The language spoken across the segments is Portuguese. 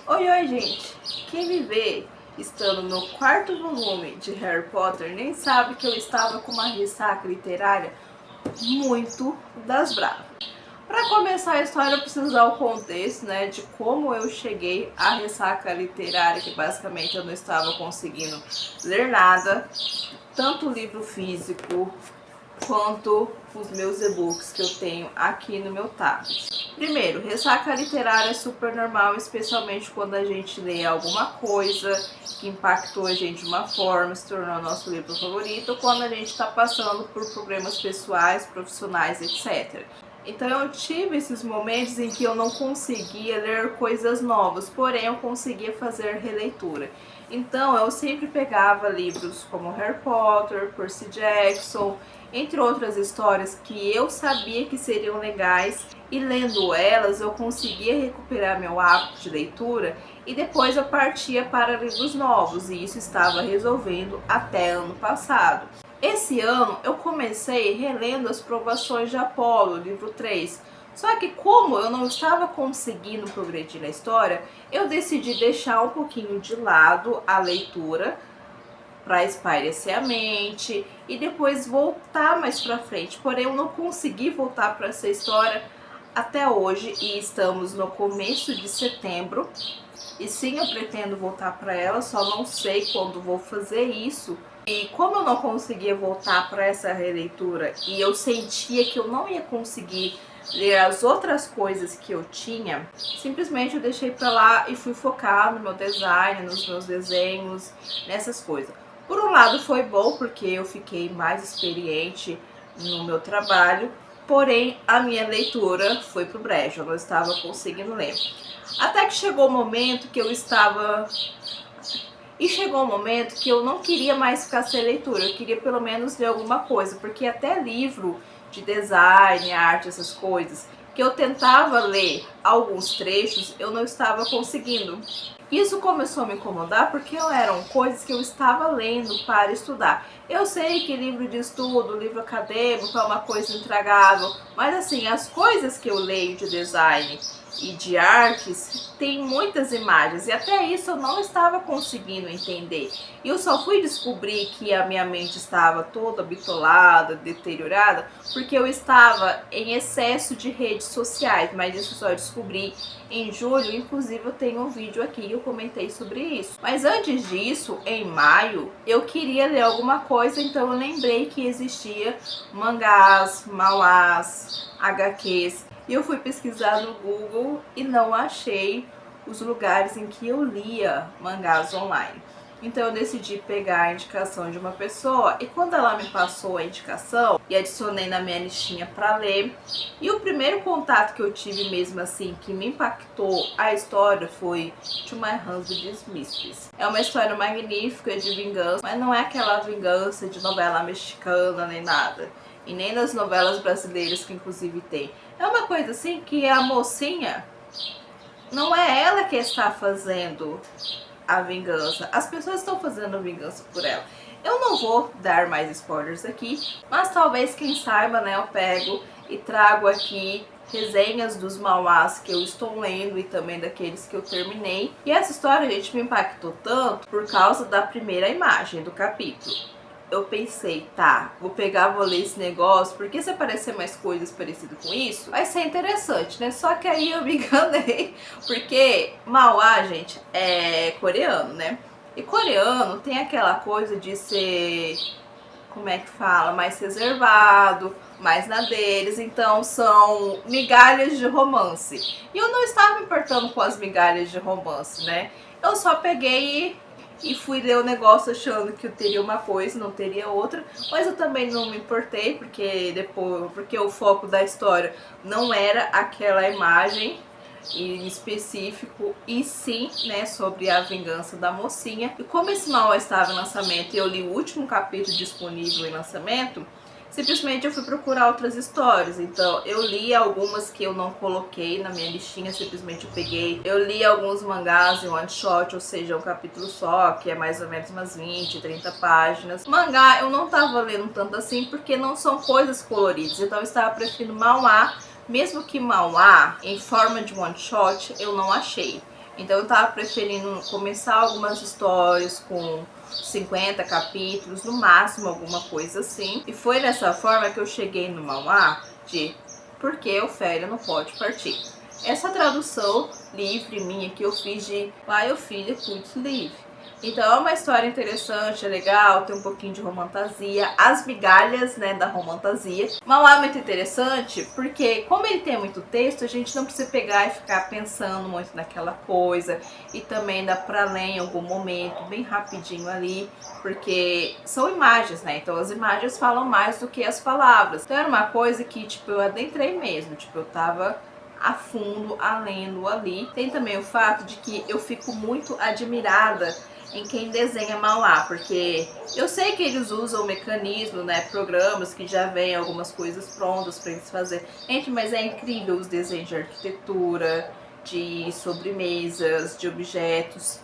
Oi, oi, gente! Quem me vê estando no quarto volume de Harry Potter nem sabe que eu estava com uma ressaca literária muito das bravas. Para começar a história, eu preciso dar o contexto, né, de como eu cheguei à ressaca literária, que basicamente eu não estava conseguindo ler nada, tanto livro físico quanto os meus e-books que eu tenho aqui no meu tablet. Primeiro, ressaca literária é super normal, especialmente quando a gente lê alguma coisa que impactou a gente de uma forma, se tornou nosso livro favorito, ou quando a gente está passando por problemas pessoais, profissionais, etc. Então eu tive esses momentos em que eu não conseguia ler coisas novas, porém eu conseguia fazer releitura. Então eu sempre pegava livros como Harry Potter, Percy Jackson, entre outras histórias que eu sabia que seriam legais, e lendo elas eu conseguia recuperar meu hábito de leitura e depois eu partia para livros novos, e isso estava resolvendo até ano passado. Esse ano eu comecei relendo As Provações de Apolo, livro 3. Só que como eu não estava conseguindo progredir na história, eu decidi deixar um pouquinho de lado a leitura para espairecer a mente e depois voltar mais para frente. Porém, eu não consegui voltar para essa história até hoje e estamos no começo de setembro. E sim, eu pretendo voltar para ela, só não sei quando vou fazer isso. E como eu não conseguia voltar para essa releitura e eu sentia que eu não ia conseguir ler as outras coisas que eu tinha, simplesmente eu deixei para lá e fui focar no meu design, nos meus desenhos, nessas coisas. Por um lado foi bom porque eu fiquei mais experiente no meu trabalho, porém a minha leitura foi pro brejo, eu não estava conseguindo ler. Até que chegou o momento que eu estava... E chegou um momento que eu não queria mais ficar sem leitura, eu queria pelo menos ler alguma coisa, porque até livro de design, arte, essas coisas, que eu tentava ler alguns trechos, eu não estava conseguindo. Isso começou a me incomodar porque eram coisas que eu estava lendo para estudar. Eu sei que livro de estudo, livro acadêmico é uma coisa intragável, mas assim, as coisas que eu leio de design e de artes tem muitas imagens e até isso eu não estava conseguindo entender. E eu só fui descobrir que a minha mente estava toda bitolada, deteriorada, porque eu estava em excesso de redes sociais, mas isso só descobri em julho. Inclusive eu tenho um vídeo aqui que eu comentei sobre isso. Mas antes disso, em maio, eu queria ler alguma coisa, então eu lembrei que existia mangás, manhwas, HQs. E eu fui pesquisar no Google e não achei os lugares em que eu lia mangás online. Então eu decidi pegar a indicação de uma pessoa e quando ela me passou a indicação e adicionei na minha listinha para ler, e o primeiro contato que eu tive mesmo assim que me impactou a história foi To My Husband's Mistress. É uma história magnífica de vingança, mas não é aquela vingança de novela mexicana nem nada, e nem das novelas brasileiras que inclusive tem. É uma coisa assim que a mocinha, não é ela que está fazendo a vingança, as pessoas estão fazendo a vingança por ela. Eu não vou dar mais spoilers aqui, mas talvez, quem saiba, né, eu pego e trago aqui resenhas dos manhwas que eu estou lendo e também daqueles que eu terminei. E essa história, gente, me impactou tanto por causa da primeira imagem do capítulo. Eu pensei, tá, vou pegar, vou ler esse negócio, porque se aparecer mais coisas parecidas com isso, vai ser interessante, né? Só que aí eu me enganei, porque manhwa, gente, é coreano, né? E coreano tem aquela coisa de ser, como é que fala, mais reservado, mais na deles, então são migalhas de romance. E eu não estava me importando com as migalhas de romance, né? Eu só peguei e fui ler o negócio achando que eu teria uma coisa, não teria outra, mas eu também não me importei, porque o foco da história não era aquela imagem em específico, e sim, né, sobre a vingança da mocinha. E como esse manhwa estava em lançamento e eu li o último capítulo disponível em lançamento, simplesmente eu fui procurar outras histórias. Então eu li algumas que eu não coloquei na minha listinha, simplesmente eu peguei. Eu li alguns mangás em one shot, ou seja, um capítulo só, que é mais ou menos umas 20, 30 páginas. Mangá eu não tava lendo tanto assim, porque não são coisas coloridas, então eu estava preferindo manhwa, mesmo que manhwa em forma de one shot eu não achei. Então eu tava preferindo começar algumas histórias com 50 capítulos, no máximo alguma coisa assim. E foi dessa forma que eu cheguei no manhwa de Por que Ofélia Não Pode Partir. Essa tradução livre minha que eu fiz de Pai ou Filha Cuide Livre. Então é uma história interessante, é legal, tem um pouquinho de romantasia, as migalhas, né, da romantasia. Manhwa é muito interessante porque, como ele tem muito texto, a gente não precisa pegar e ficar pensando muito naquela coisa. E também dá pra ler em algum momento, bem rapidinho ali, porque são imagens, né? Então as imagens falam mais do que as palavras. Então era uma coisa que, tipo, eu adentrei mesmo, tipo, eu tava a fundo, lendo ali. Tem também o fato de que eu fico muito admirada em quem desenha manhwa, porque eu sei que eles usam mecanismos, né, programas que já vêm algumas coisas prontas para eles fazerem. Gente, mas é incrível os desenhos de arquitetura, de sobremesas, de objetos,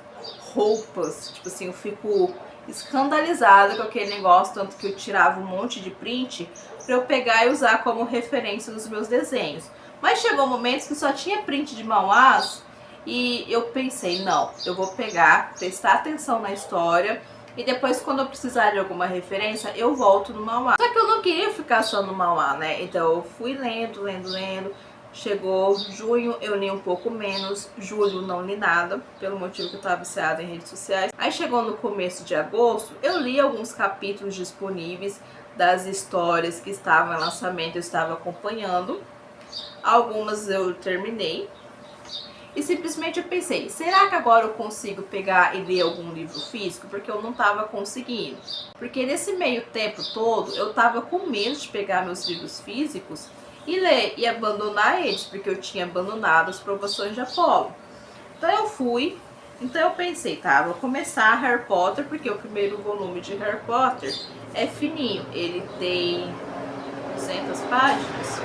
roupas. Tipo assim, eu fico escandalizada com aquele negócio, tanto que eu tirava um monte de print para eu pegar e usar como referência nos meus desenhos. Mas chegou momentos que só tinha print de manhwas e eu pensei, não, eu vou pegar, prestar atenção na história e depois, quando eu precisar de alguma referência, eu volto no manhwa. Só que eu não queria ficar só no manhwa, né? Então eu fui lendo. Chegou junho, eu li um pouco menos. Julho não li nada, pelo motivo que eu tava viciada em redes sociais. Aí chegou no começo de agosto, eu li alguns capítulos disponíveis das histórias que estavam em lançamento, eu estava acompanhando. Algumas eu terminei. E simplesmente eu pensei, será que agora eu consigo pegar e ler algum livro físico? Porque eu não estava conseguindo. Porque nesse meio tempo todo, eu estava com medo de pegar meus livros físicos e ler e abandonar eles, porque eu tinha abandonado as promoções de Apolo. Então eu pensei, tá, vou começar Harry Potter, porque o primeiro volume de Harry Potter é fininho. Ele tem 200 páginas?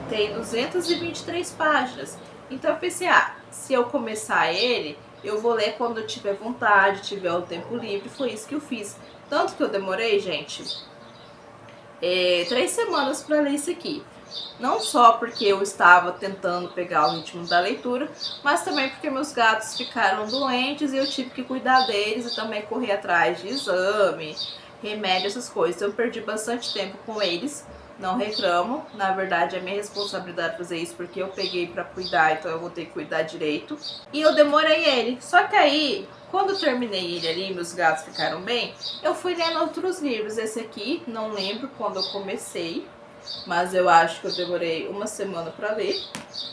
Tem 223 páginas. Então eu pensei, se eu começar ele, eu vou ler quando eu tiver vontade, tiver o tempo livre. Foi isso que eu fiz. Tanto que eu demorei, gente, 3 semanas para ler isso aqui. Não só porque eu estava tentando pegar o ritmo da leitura, mas também porque meus gatos ficaram doentes e eu tive que cuidar deles e também correr atrás de exame, remédio, essas coisas. Então eu perdi bastante tempo com eles. Não reclamo, na verdade é minha responsabilidade fazer isso porque eu peguei pra cuidar, então eu vou ter que cuidar direito. E eu demorei ele, só que aí, quando eu terminei ele ali, meus gatos ficaram bem, eu fui lendo outros livros. Esse aqui, não lembro quando eu comecei, mas eu acho que eu demorei uma semana pra ler.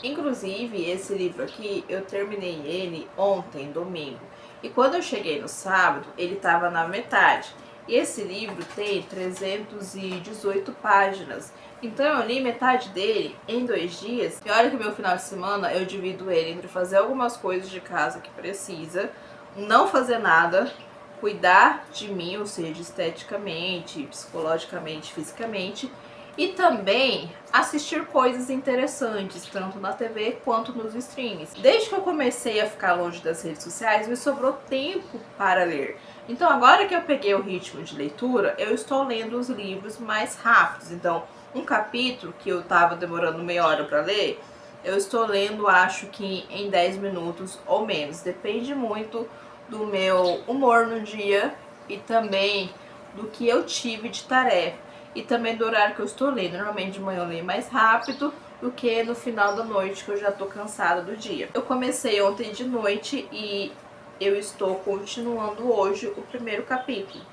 Inclusive, esse livro aqui, eu terminei ele ontem, domingo. E quando eu cheguei no sábado, ele tava na metade. E esse livro tem 318 páginas. Então eu li metade dele em 2 dias. E olha que meu final de semana eu divido ele entre fazer algumas coisas de casa que precisa, não fazer nada, cuidar de mim, ou seja, esteticamente, psicologicamente, fisicamente, e também assistir coisas interessantes, tanto na TV quanto nos streams. Desde que eu comecei a ficar longe das redes sociais, me sobrou tempo para ler. Então agora que eu peguei o ritmo de leitura, eu estou lendo os livros mais rápidos. Então, um capítulo que eu estava demorando meia hora para ler, eu estou lendo, acho que em 10 minutos ou menos. Depende muito do meu humor no dia e também do que eu tive de tarefa. E também do horário que eu estou lendo. Normalmente de manhã eu leio mais rápido do que no final da noite, que eu já tô cansada do dia. Eu comecei ontem de noite e eu estou continuando hoje o primeiro capítulo.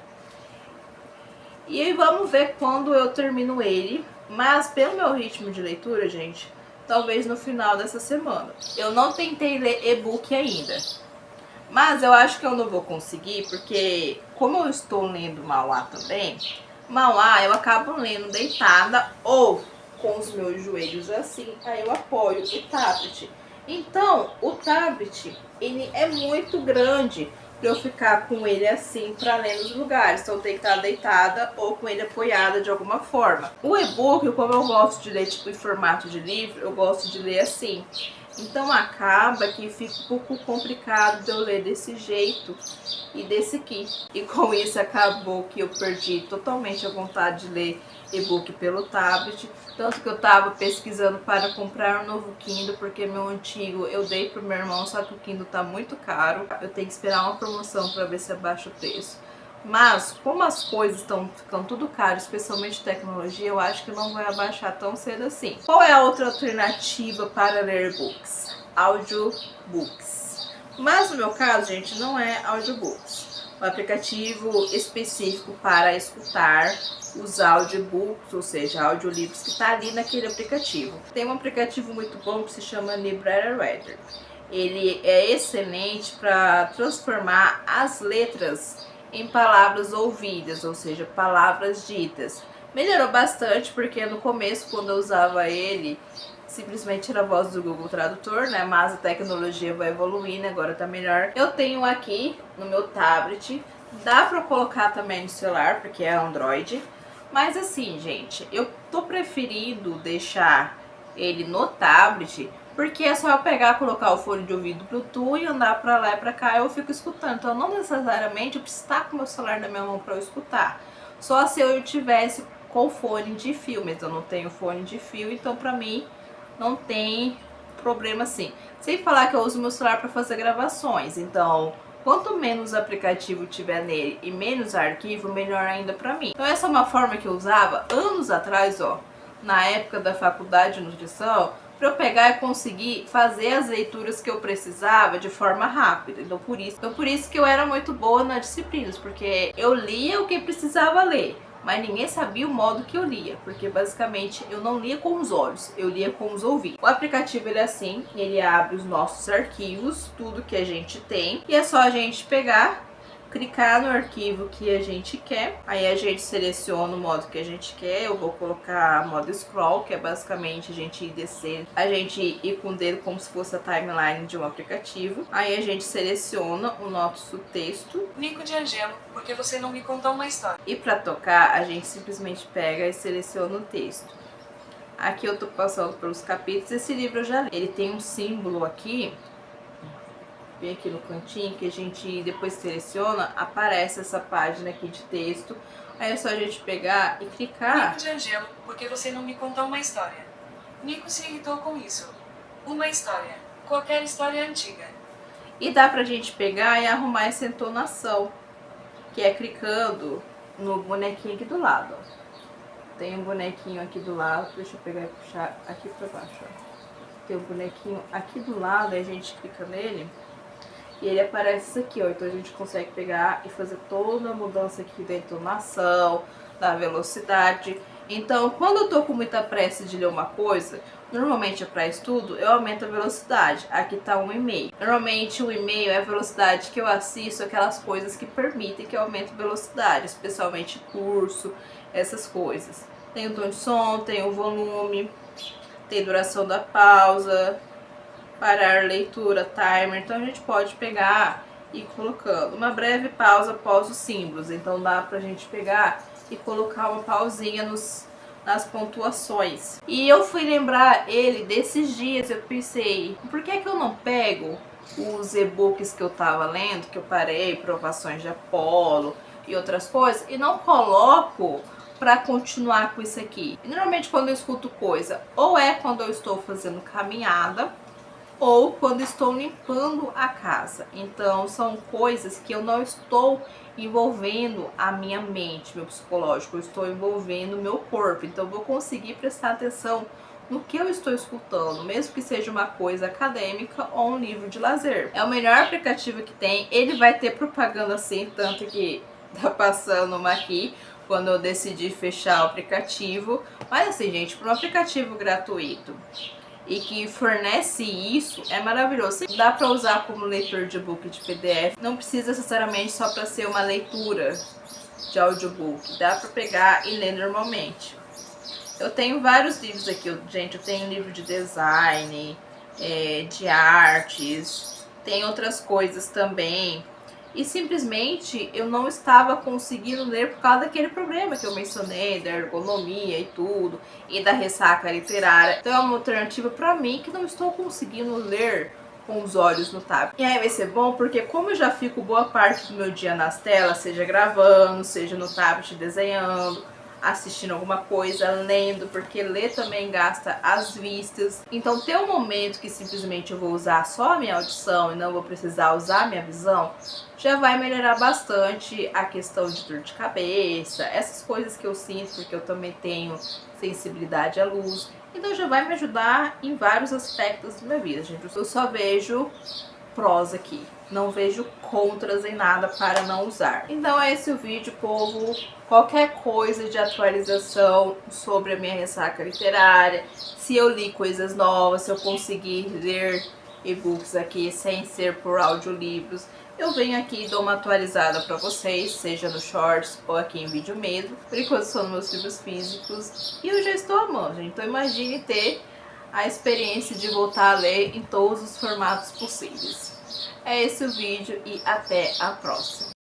E aí vamos ver quando eu termino ele. Mas pelo meu ritmo de leitura, gente, talvez no final dessa semana. Eu não tentei ler e-book ainda, mas eu acho que eu não vou conseguir, porque como eu estou lendo manhwa também, manhwa eu acabo lendo deitada ou com os meus joelhos assim, aí eu apoio o tablet. Então o tablet, ele é muito grande para eu ficar com ele assim para ler nos lugares, então eu tenho que estar deitada ou com ele apoiada de alguma forma. O e-book, como eu gosto de ler tipo em formato de livro, eu gosto de ler assim. Então acaba que fica um pouco complicado de eu ler desse jeito e desse aqui. E com isso acabou que eu perdi totalmente a vontade de ler e-book pelo tablet. Tanto que eu tava pesquisando para comprar um novo Kindle, porque meu antigo eu dei pro meu irmão, só que o Kindle tá muito caro. Eu tenho que esperar uma promoção para ver se abaixa o preço. Mas, como as coisas estão ficando tudo caro, especialmente tecnologia, eu acho que não vai abaixar tão cedo assim. Qual é a outra alternativa para ler books? Audiobooks. Mas no meu caso, gente, não é audiobooks. Um aplicativo específico para escutar os audiobooks, ou seja, audiolivros que está ali naquele aplicativo. Tem um aplicativo muito bom que se chama Library Reader. Ele é excelente para transformar as letras em palavras ouvidas, ou seja, palavras ditas. Melhorou bastante porque no começo, quando eu usava ele, simplesmente era a voz do Google Tradutor, né? Mas a tecnologia vai evoluindo, agora tá melhor. Eu tenho aqui no meu tablet, dá pra colocar também no celular, porque é Android. Mas assim, gente, eu tô preferindo deixar ele no tablet, porque é só eu pegar, colocar o fone de ouvido Bluetooth e andar pra lá e pra cá, eu fico escutando. Então não necessariamente eu preciso estar com o meu celular na minha mão pra eu escutar. Só se eu tivesse com fone de fio, mas eu não tenho fone de fio, então pra mim não tem problema assim. Sem falar que eu uso meu celular pra fazer gravações, então quanto menos aplicativo tiver nele e menos arquivo, melhor ainda pra mim. Então essa é uma forma que eu usava anos atrás, ó, na época da faculdade de nutrição, para eu pegar e conseguir fazer as leituras que eu precisava de forma rápida. Então por isso que eu era muito boa nas disciplinas, porque eu lia o que precisava ler, mas ninguém sabia o modo que eu lia, porque basicamente eu não lia com os olhos, eu lia com os ouvidos. O aplicativo ele é assim, ele abre os nossos arquivos, tudo que a gente tem, e é só a gente pegar, clicar no arquivo que a gente quer, aí a gente seleciona o modo que a gente quer. Eu vou colocar modo scroll, que é basicamente a gente ir descendo, a gente ir com o dedo como se fosse a timeline de um aplicativo. Aí a gente seleciona o nosso texto. Nico de Angelo, porque você não me contou uma história. E para tocar, a gente simplesmente pega e seleciona o texto. Aqui eu tô passando pelos capítulos, esse livro eu já li. Ele tem um símbolo aqui, bem aqui no cantinho, que a gente depois seleciona, aparece essa página aqui de texto. Aí é só a gente pegar e clicar. Nico de Angelo, porque você não me contou uma história. Nico se irritou com isso. Uma história. Qualquer história antiga. E dá pra gente pegar e arrumar essa entonação, que é clicando no bonequinho aqui do lado, ó. Tem um bonequinho aqui do lado, deixa eu pegar e puxar aqui pra baixo, ó. Tem um bonequinho aqui do lado, aí a gente clica nele e ele aparece isso aqui, ó. Então a gente consegue pegar e fazer toda a mudança aqui da entonação, da velocidade. Então, quando eu tô com muita pressa de ler uma coisa, normalmente é para estudo, eu aumento a velocidade. Aqui tá 1,5. Normalmente 1,5 é a velocidade que eu assisto aquelas coisas que permitem que eu aumente a velocidade, especialmente curso, essas coisas. Tem o tom de som, tem o volume, tem duração da pausa, parar leitura, timer. Então a gente pode pegar e ir colocando uma breve pausa após os símbolos. Então dá pra gente pegar e colocar uma pausinha nas pontuações. E eu fui lembrar ele desses dias, eu pensei, por que eu não pego os e-books que eu tava lendo, que eu parei, provações de Apolo e outras coisas, e não coloco para continuar com isso aqui. E normalmente quando eu escuto coisa, ou é quando eu estou fazendo caminhada, ou quando estou limpando a casa. Então são coisas que eu não estou envolvendo a minha mente, meu psicológico, eu estou envolvendo o meu corpo. Então eu vou conseguir prestar atenção no que eu estou escutando, mesmo que seja uma coisa acadêmica ou um livro de lazer. É o melhor aplicativo que tem, ele vai ter propaganda assim, tanto que tá passando uma aqui, quando eu decidi fechar o aplicativo. Mas assim, gente, para um aplicativo gratuito e que fornece isso, é maravilhoso. Dá para usar como leitor de e-book de PDF, não precisa necessariamente só para ser uma leitura de audiobook, dá para pegar e ler normalmente. Eu tenho vários livros aqui, gente, eu tenho livro de design, de artes, tem outras coisas também. e simplesmente eu não estava conseguindo ler por causa daquele problema que eu mencionei, da ergonomia e tudo, e da ressaca literária. Então é uma alternativa para mim que não estou conseguindo ler com os olhos no tablet. E aí vai ser bom porque como eu já fico boa parte do meu dia nas telas, seja gravando, seja no tablet desenhando, assistindo alguma coisa, lendo, porque ler também gasta as vistas. Então ter um momento que simplesmente eu vou usar só a minha audição e não vou precisar usar a minha visão, já vai melhorar bastante a questão de dor de cabeça, essas coisas que eu sinto, porque eu também tenho sensibilidade à luz. Então já vai me ajudar em vários aspectos da minha vida, gente. Eu só vejo prós aqui, não vejo contras em nada para não usar. Então é esse o vídeo, povo. Qualquer coisa de atualização sobre a minha ressaca literária, se eu li coisas novas, se eu conseguir ler e-books aqui sem ser por audiolivros, eu venho aqui e dou uma atualizada para vocês, seja no Shorts ou aqui em vídeo mesmo. Por enquanto são meus livros físicos e eu já estou amando, gente. Então imagine ter a experiência de voltar a ler em todos os formatos possíveis. É esse o vídeo e até a próxima.